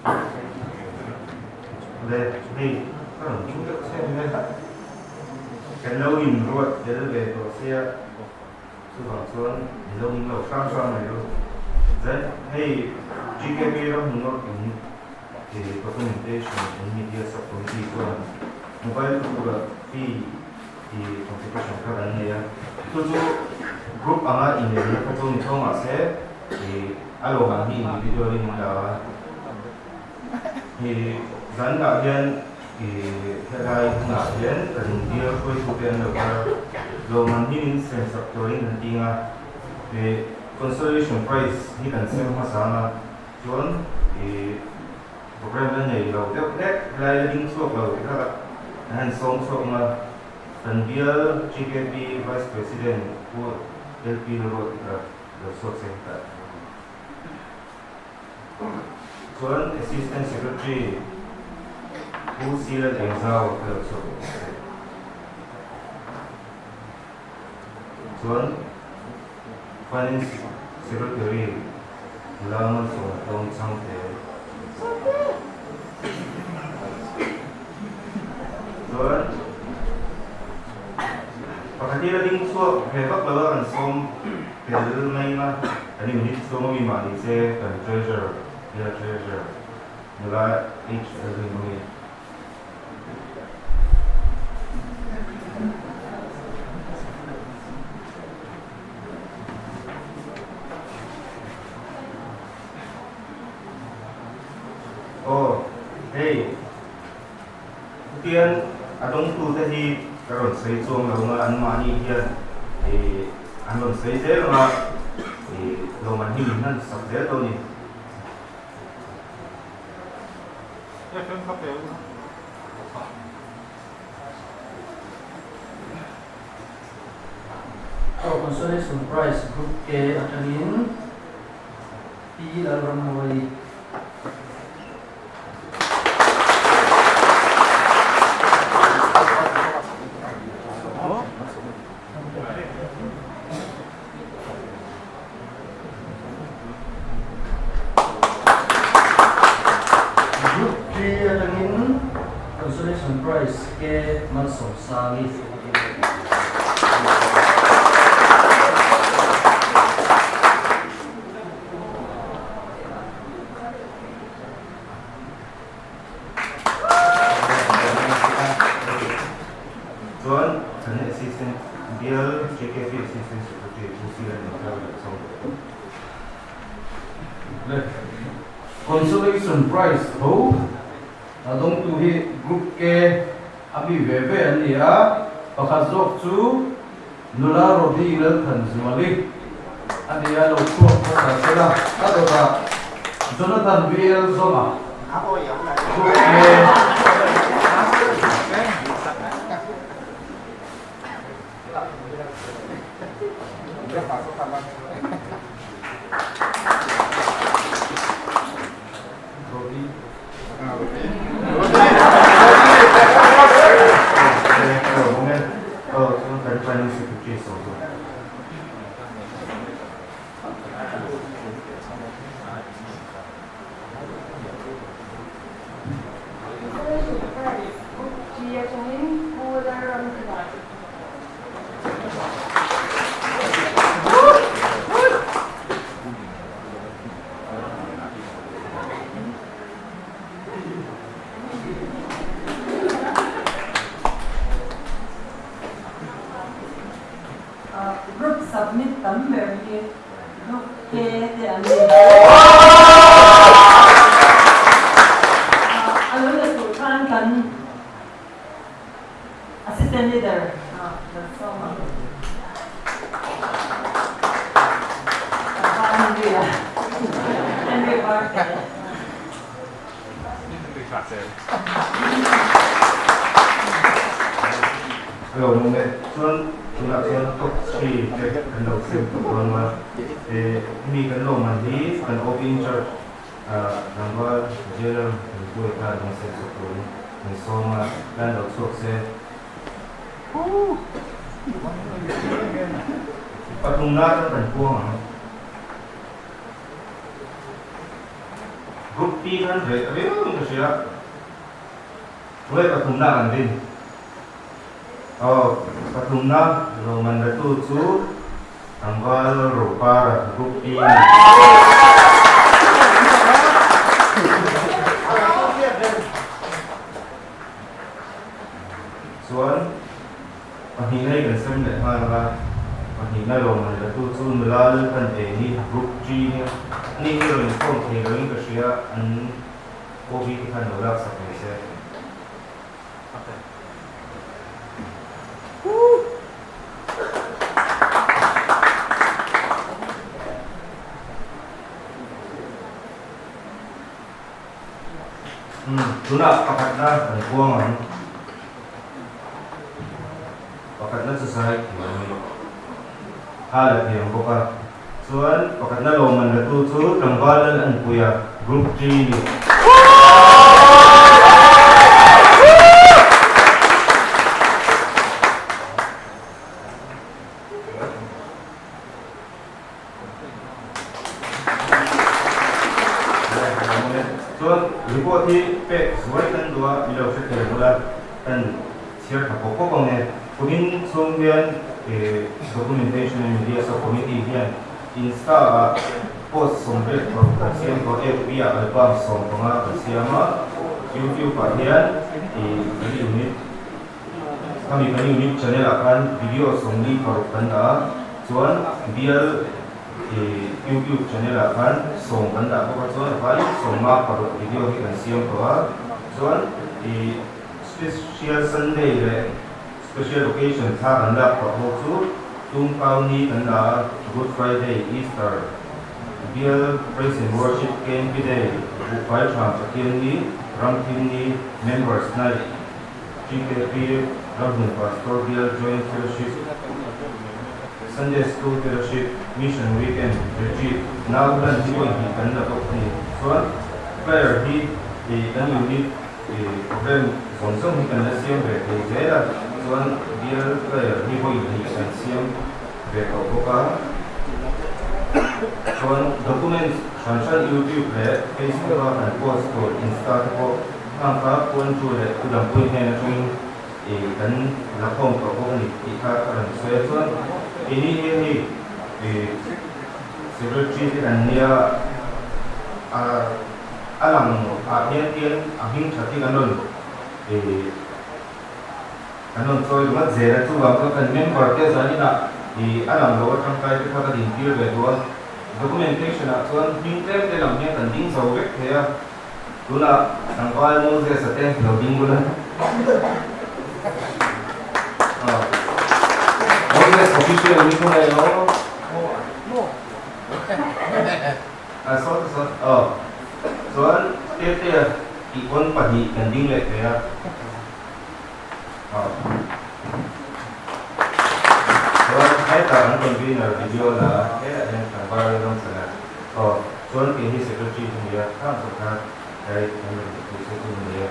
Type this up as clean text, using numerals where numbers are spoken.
네, hey, 그럼 중국 세면에다 갤러인 로드 엘리베이터 세야 수방선 이동로 깜깜해요. 네, hey, GKB랑 문어는 이 도큐멘테이션 미디어 서포트 이거 모바일 그거 이 컴퓨테이션 가능해요. 또도 그룹 아마 이메일 가지고 통화세 이 알로가 이 인디비듀얼입니다. 이 zandahian herai ngahian dia koi tupen loka Lawmman hin sensatorin nantinga consolation prize hi kan sem masana chuan program nei lo dek lai ding sok lo ka han song sok ma Tanbial GKP Vice President who LP lo sok sekta chuan Assistant Secretary who sealed exile also. Chuan Finance Secretary Lawmman Song Changte. Chuan pakatira ding so hebak lawa kan som tel mai na ani minute so mi mani se kan treasure nila each every minute. Oh, hey. Pathian adong tu tadi karon sai chuang lo nga an mani hian anon sai zel nga Lawmman hi nan sak zel to ni. Consolation prize group K atangin P Ramawali. Group G atangin consolation prize K Manso Sagi. Chuan an assistant BL JKP assistant secretary who sealed exile. Consolation prize ho adong tu hi group ke abi veve ania pakazok chu nula rodi lal than zwali ania lo chu pa sela adota Jonathan BL zoma Finance secretary also. Group submit tấm về kia group kia thì anh nói là tụi con cần assistant leader that's so much anh đi à anh đi vào Hello, mọi Chuan chúng ta sẽ tốt khi cái cần đầu tiên của con mà mi cần Lawmman đi cần open church làm qua giờ mình vui ta đang sẽ sụp đổ mình so mà đang đầu sụp sẽ bắt tung nát nó thành vuông à group P kan rate abe ang siya wala patumna ang din patumna Lawmman datu tu tanggal rupar group P soan pahinay kan sem le ha pahinay Lawmman datu tu nulal kan ni group G ni rin kong rin ka siya ang COVID kan wala sa pese tuna pakat na ang buwangan pakat na sa sahig halat niya ang buka soan pakat na Lawmman datu tanggalan ang kuya group G report hi pe suai tan dua bilau sektor mula tan share ka pokok kong kumin sombian documentation and media so committee hian insta post sombre production ko FBI album som nga siama YouTube Pathian unit kami unit channel akan video somni parukan da chuan bial YouTube channel akan song banda ko chuan vai songma paruk video hi kan siam ko ha chuan special Sunday le special occasion tha anda ko ho chu tung pau ni anda Good Friday Easter bial praise and worship camp day vai tham Pathian ni Ramtin ni members na GKP Lawmman pastor bial joint fellowship Sunday School Fellowship Mission Weekend Retreat now done doing the Canada company so player he dan unit program sonsong hi kan siam ve the jera so dear player he boy hi kan siam ve ko ka so documents shanshan YouTube le Facebook and post ko Insta ko ang ka pon chu le kudang point na chung kan lakong ko ni ka kan so ini secretary dan dia alam akhirnya ahing chati kanon kanon so yung zera tu bangko kan member ke sani na alam lo tang kai ka din deal be do documentation a so printer de lam ne kan ding so wek ya tuna ang kal mo se sa ten lo ding bulan official uniform na yun so tete ikon pahi kanding le kaya so ay tarang convener video na kaya yan ang para lang sana so ang secretary niya kan so ka kahit ano ito niya